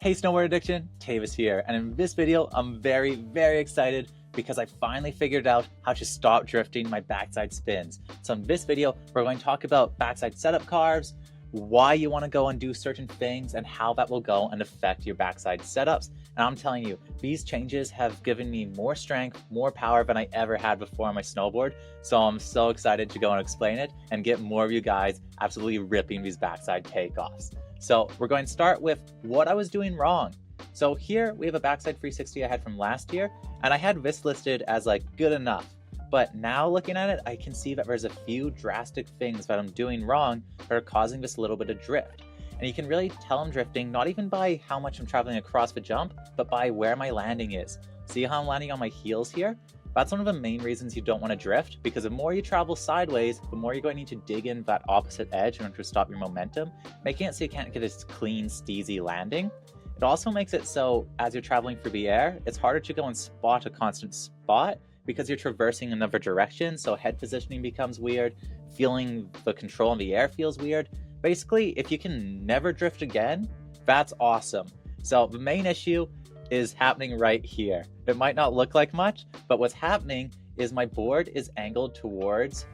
Hey Snowboard Addiction, Tavis here, and in this video I'm very excited because I finally figured out how to stop drifting my backside spins. So in this video we're going to talk about backside setup carves, why you want to go and do certain things, and how that will go and affect your backside setups. And I'm telling you, these changes have given me more strength, more power than I ever had before on my snowboard. So I'm so excited to go and explain it and get more of you guys absolutely ripping these backside takeoffs. So we're going to start with what I was doing wrong. So here we have a backside 360 I had from last year, and I had this listed as like good enough. But now looking at it, I can see that there's a few drastic things that I'm doing wrong that are causing this little bit of drift. And you can really tell I'm drifting, not even by how much I'm traveling across the jump, but by where my landing is. See how I'm landing on my heels here? That's one of the main reasons you don't want to drift, because the more you travel sideways, the more you're going to need to dig in that opposite edge in order to stop your momentum, making it so you can't get this clean, steezy landing. It also makes it so as you're traveling through the air, it's harder to go and spot a constant spot because you're traversing another direction, so head positioning becomes weird, feeling the control in the air feels weird. Basically, if you can never drift again, that's awesome. So the main issue is happening right here. It might not look like much, but what's happening is my board is angled towards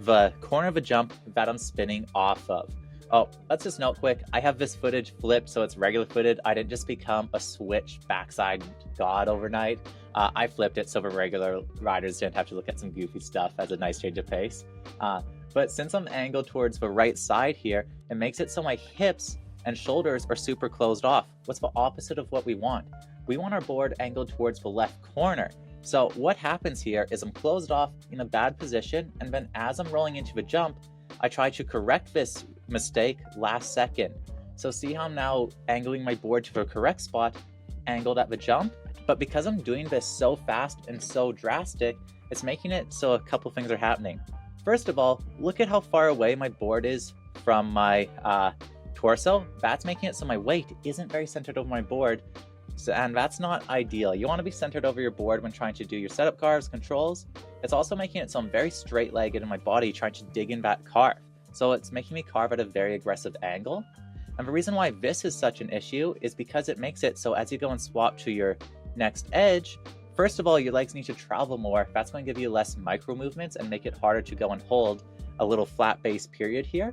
the corner of a jump that I'm spinning off of. Oh, let's just note quick, I have this footage flipped so it's regular footed. I didn't just become a switch backside god overnight. I flipped it so the regular riders didn't have to look at some goofy stuff as a nice change of pace. But since I'm angled towards the right side here, it makes it so my hips and shoulders are super closed off. What's the opposite of what we want? We want our board angled towards the left corner. So what happens here is I'm closed off in a bad position, and then as I'm rolling into the jump, I try to correct this mistake last second. So see how I'm now angling my board to the correct spot, angled at the jump? But because I'm doing this so fast and so drastic, it's making it so a couple things are happening. First of all, look at how far away my board is from my torso. That's making it so my weight isn't very centered over my board. And that's not ideal. You want to be centered over your board when trying to do your setup carves, controls. It's also making it so I'm very straight-legged in my body trying to dig in that carve. So it's making me carve at a very aggressive angle. And the reason why this is such an issue is because it makes it so as you go and swap to your next edge, first of all, your legs need to travel more. That's going to give you less micro movements and make it harder to go and hold a little flat base period here.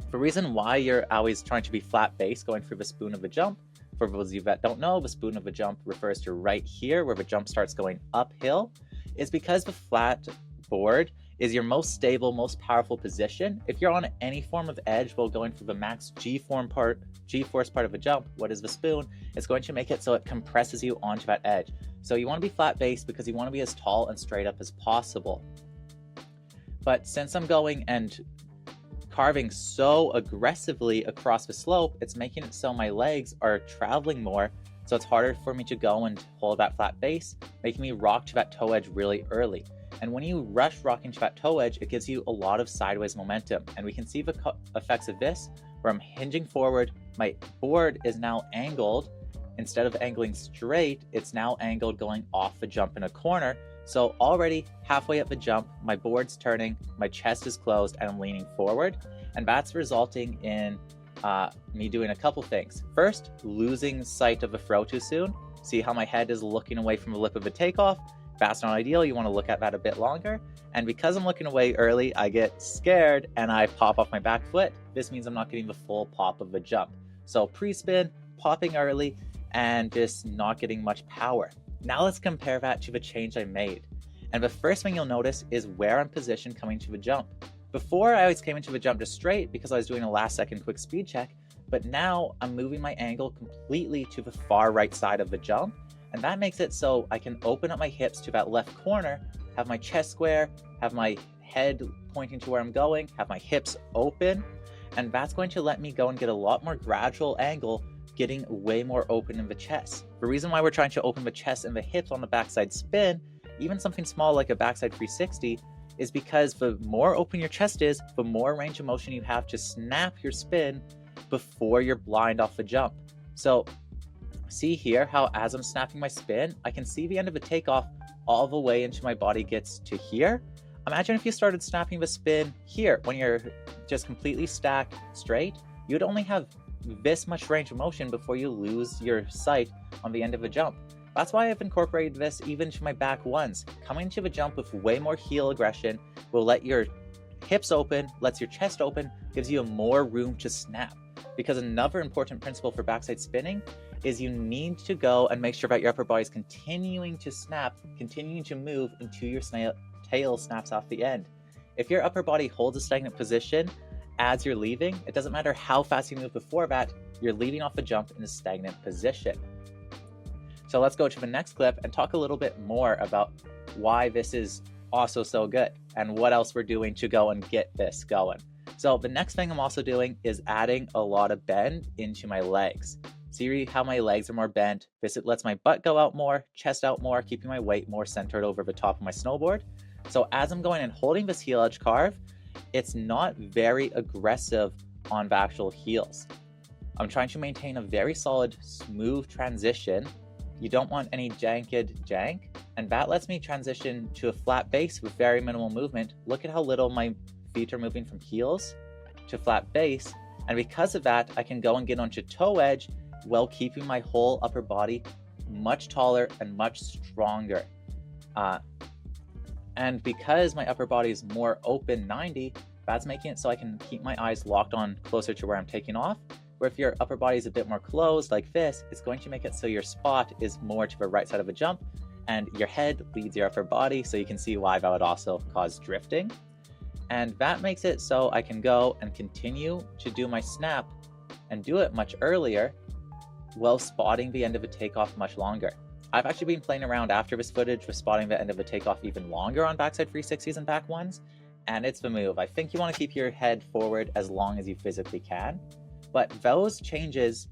The reason why you're always trying to be flat base going through the spoon of the jump, for those of you that don't know, the spoon of a jump refers to right here where the jump starts going uphill, is because the flat board is your most stable, most powerful position. If you're on any form of edge while going through the max G-force part of a jump, what is the spoon? It's going to make it so it compresses you onto that edge. So you want to be flat based because you want to be as tall and straight up as possible. But since I'm going and carving so aggressively across the slope, it's making it so my legs are traveling more, so it's harder for me to go and hold that flat base, making me rock to that toe edge really early. And when you rush rocking to that toe edge, it gives you a lot of sideways momentum. And we can see the effects of this where I'm hinging forward, my board is now angled. Instead of angling straight, it's now angled going off the jump in a corner. So already halfway up the jump, my board's turning, my chest is closed, and I'm leaning forward. And that's resulting in me doing a couple things. First, losing sight of the throw too soon. See how my head is looking away from the lip of the takeoff? That's not ideal. You want to look at that a bit longer. And because I'm looking away early, I get scared and I pop off my back foot. This means I'm not getting the full pop of the jump. So pre-spin, popping early, and just not getting much power. Now let's compare that to the change I made. And the first thing you'll notice is where I'm positioned coming to the jump. Before, I always came into the jump just straight because I was doing a last second quick speed check, but now I'm moving my angle completely to the far right side of the jump, and that makes it so I can open up my hips to that left corner, have my chest square, have my head pointing to where I'm going, have my hips open, and that's going to let me go and get a lot more gradual angle, getting way more open in the chest. The reason why we're trying to open the chest and the hips on the backside spin, even something small like a backside 360, is because the more open your chest is, the more range of motion you have to snap your spin before you're blind off the jump. So see here how as I'm snapping my spin, I can see the end of the takeoff all the way into my body gets to here. Imagine if you started snapping the spin here when you're just completely stacked straight, you'd only have this much range of motion before you lose your sight on the end of a jump. That's why I've incorporated this even to my back ones. Coming to a jump with way more heel aggression will let your hips open, lets your chest open, gives you more room to snap. Because another important principle for backside spinning is you need to go and make sure that your upper body is continuing to snap, continuing to move until your tail snaps off the end. If your upper body holds a stagnant position as you're leaving, it doesn't matter how fast you move before that, you're leaving off the jump in a stagnant position. So let's go to the next clip and talk a little bit more about why this is also so good and what else we're doing to go and get this going. So the next thing I'm also doing is adding a lot of bend into my legs. See how my legs are more bent? This lets my butt go out more, chest out more, keeping my weight more centered over the top of my snowboard. So as I'm going and holding this heel edge carve, it's not very aggressive on the actual heels. I'm trying to maintain a very solid, smooth transition. You don't want any janked jank, and that lets me transition to a flat base with very minimal movement. Look at how little my feet are moving from heels to flat base, and because of that, I can go and get onto toe edge while keeping my whole upper body much taller and much stronger. And because my upper body is more open 90, that's making it so I can keep my eyes locked on closer to where I'm taking off. Where if your upper body is a bit more closed like this, it's going to make it so your spot is more to the right side of a jump and your head leads your upper body, so you can see why that would also cause drifting. And that makes it so I can go and continue to do my snap and do it much earlier while spotting the end of a takeoff much longer. I've actually been playing around after this footage with spotting the end of a takeoff even longer on backside 360s and back ones, and it's the move. I think you want to keep your head forward as long as you physically can, but those changes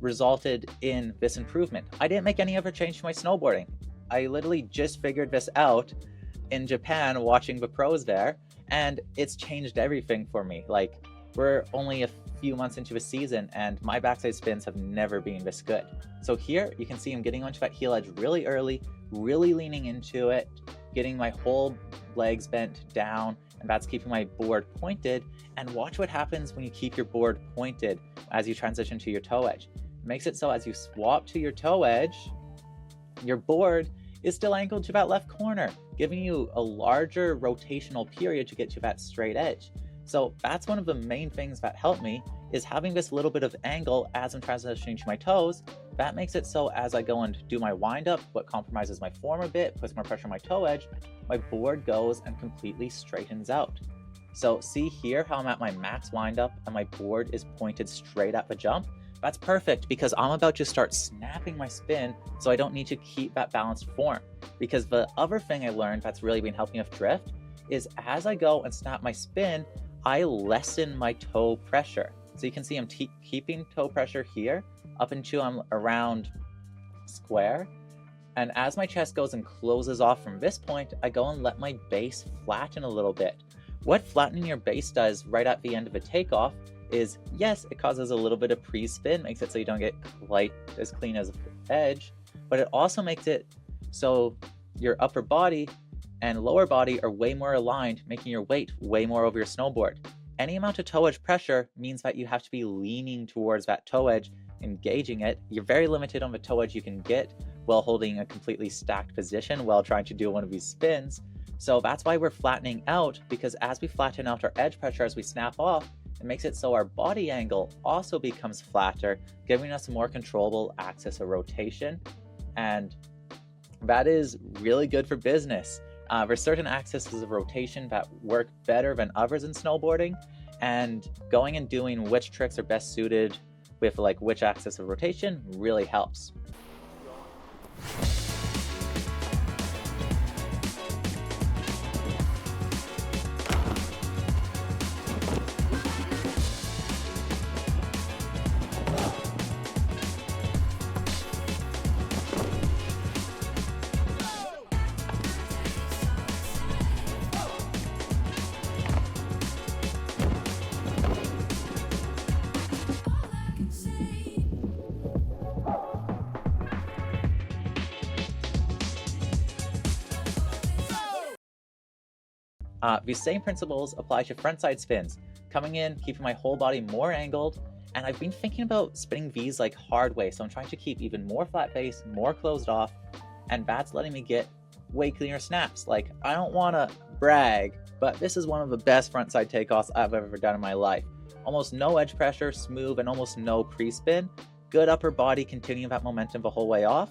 resulted in this improvement. I didn't make any other change to my snowboarding. I literally just figured this out in Japan watching the pros there, and it's changed everything for me. Like, we're only a few months into a season and my backside spins have never been this good. So here you can see I'm getting onto that heel edge really early, really leaning into it, getting my whole legs bent down, and that's keeping my board pointed. And watch what happens when you keep your board pointed as you transition to your toe edge. It makes it so as you swap to your toe edge, your board is still angled to that left corner, giving you a larger rotational period to get to that straight edge. So that's one of the main things that helped me, is having this little bit of angle as I'm transitioning to my toes. That makes it so as I go and do my wind up, what compromises my form a bit, puts more pressure on my toe edge, my board goes and completely straightens out. So see here how I'm at my max wind up and my board is pointed straight at the jump? That's perfect because I'm about to start snapping my spin, so I don't need to keep that balanced form. Because the other thing I learned that's really been helping with drift is as I go and snap my spin, I lessen my toe pressure. So you can see I'm keeping toe pressure here up until I'm around square. And as my chest goes and closes off from this point, I go and let my base flatten a little bit. What flattening your base does right at the end of a takeoff is, yes, it causes a little bit of pre-spin, makes it so you don't get quite as clean as the edge, but it also makes it so your upper body and lower body are way more aligned, making your weight way more over your snowboard. Any amount of toe edge pressure means that you have to be leaning towards that toe edge, engaging it. You're very limited on the toe edge you can get while holding a completely stacked position while trying to do one of these spins. So that's why we're flattening out, because as we flatten out our edge pressure as we snap off, it makes it so our body angle also becomes flatter, giving us a more controllable axis of rotation. And that is really good for business. There's certain axes of rotation that work better than others in snowboarding, and going and doing which tricks are best suited with like which axis of rotation really helps. These same principles apply to frontside spins, coming in, keeping my whole body more angled, And I've been thinking about spinning V's like hard way, so I'm trying to keep even more flat base, more closed off, and that's letting me get way cleaner snaps. Like, I don't want to brag, but this is one of the best frontside takeoffs I've ever done in my life. Almost no edge pressure, smooth, and almost no pre-spin. Good upper body, continuing that momentum the whole way off.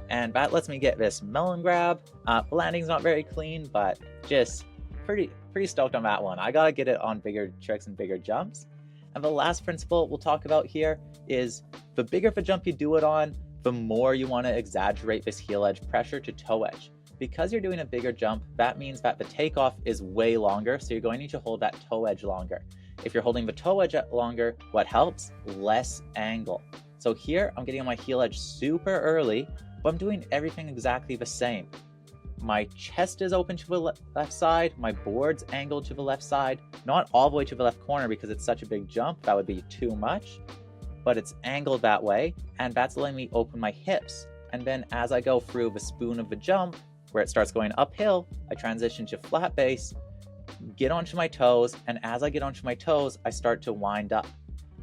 And that lets me get this melon grab. The landing's not very clean, but just pretty stoked on that one. I gotta get it on bigger tricks and bigger jumps. And the last principle we'll talk about here is the bigger the jump you do it on, the more you want to exaggerate this heel edge pressure to toe edge. Because you're doing a bigger jump, that means that the takeoff is way longer, so you're going to need to hold that toe edge longer. If you're holding the toe edge longer, what helps? Less angle. So here, I'm getting on my heel edge super early, but I'm doing everything exactly the same. My chest is open to the left side, my board's angled to the left side, not all the way to the left corner because it's such a big jump, that would be too much, but it's angled that way, and that's letting me open my hips. And then as I go through the spoon of the jump, where it starts going uphill, I transition to flat base, get onto my toes, and as I get onto my toes, I start to wind up.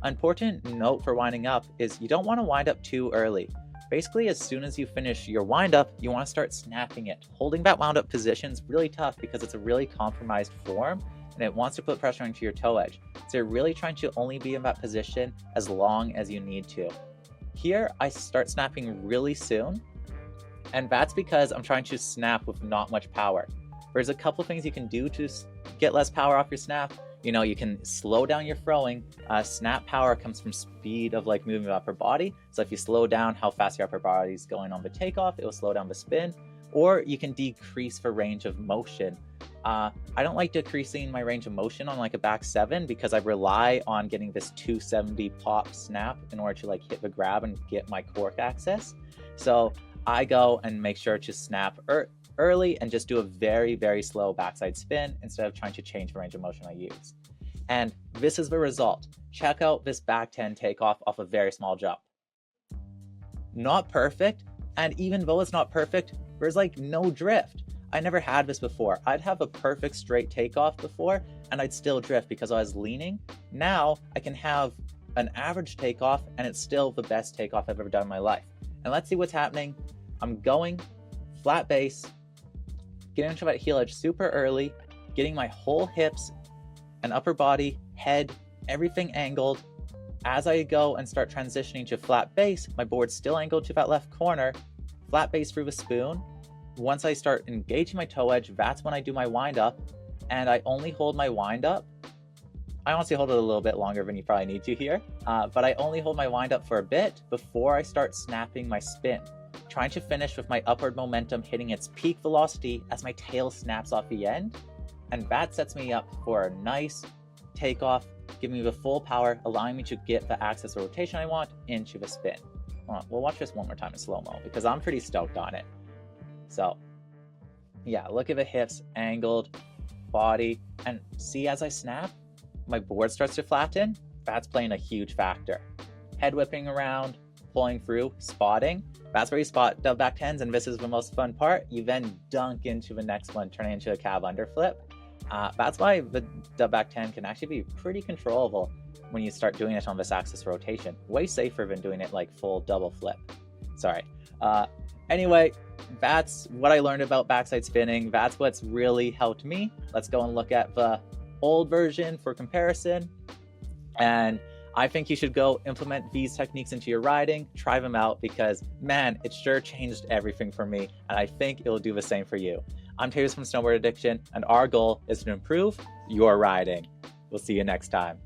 An important note for winding up is you don't want to wind up too early. Basically, as soon as you finish your wind up, you want to start snapping it. Holding that wound up position is really tough because it's a really compromised form and it wants to put pressure into your toe edge. So you're really trying to only be in that position as long as you need to. Here, I start snapping really soon, and that's because I'm trying to snap with not much power. There's a couple things you can do to get less power off your snap. You know, you can slow down your throwing. Snap power comes from speed of like moving your upper body. So if you slow down how fast your upper body is going on the takeoff, it will slow down the spin. Or you can decrease the range of motion. I don't like decreasing my range of motion on like a back 7 because I rely on getting this 270 pop snap in order to like hit the grab and get my cork access. So I go and make sure to snap early and just do a very, very slow backside spin instead of trying to change the range of motion I use. And this is the result. Check out this back 10 takeoff off a very small jump. Not perfect, and even though it's not perfect, there's like no drift. I never had this before. I'd have a perfect straight takeoff before and I'd still drift because I was leaning. Now I can have an average takeoff and it's still the best takeoff I've ever done in my life. And let's see what's happening. I'm going flat base, getting into that heel edge super early, getting my whole hips and upper body, head, everything angled. As I go and start transitioning to flat base, my board's still angled to that left corner, flat base through the spoon. Once I start engaging my toe edge, that's when I do my wind up, and I only hold my wind up. I honestly hold it a little bit longer than you probably need to here, but I only hold my wind up for a bit before I start snapping my spin, trying to finish with my upward momentum hitting its peak velocity as my tail snaps off the end, and that sets me up for a nice takeoff, giving me the full power, allowing me to get the axis of rotation I want into the spin. We'll watch this one more time in slow-mo because I'm pretty stoked on it. So yeah, look at the hips, angled, body, and see as I snap, my board starts to flatten. That's playing a huge factor. Head whipping around, pulling through, spotting. That's where you spot dub back 10s, and this is the most fun part. You then dunk into the next one, turning into a cab underflip. That's why the dub back 10 can actually be pretty controllable when you start doing it on this axis rotation. Way safer than doing it like full double flip. Sorry. Anyway, that's what I learned about backside spinning. That's what's really helped me. Let's go and look at the old version for comparison. And I think you should go implement these techniques into your riding, try them out, because man, it sure changed everything for me. And I think it'll do the same for you. I'm Tavis from Snowboard Addiction, and our goal is to improve your riding. We'll see you next time.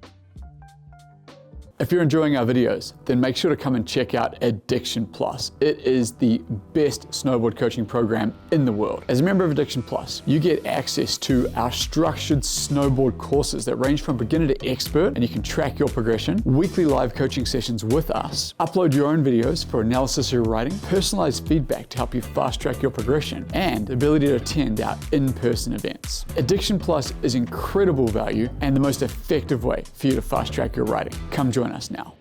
If you're enjoying our videos, then make sure to come and check out Addiction Plus. It is the best snowboard coaching program in the world. As a member of Addiction Plus, you get access to our structured snowboard courses that range from beginner to expert, and you can track your progression, weekly live coaching sessions with us, upload your own videos for analysis of your riding, personalized feedback to help you fast track your progression, and the ability to attend our in-person events. Addiction Plus is incredible value and the most effective way for you to fast track your riding. Come join us now.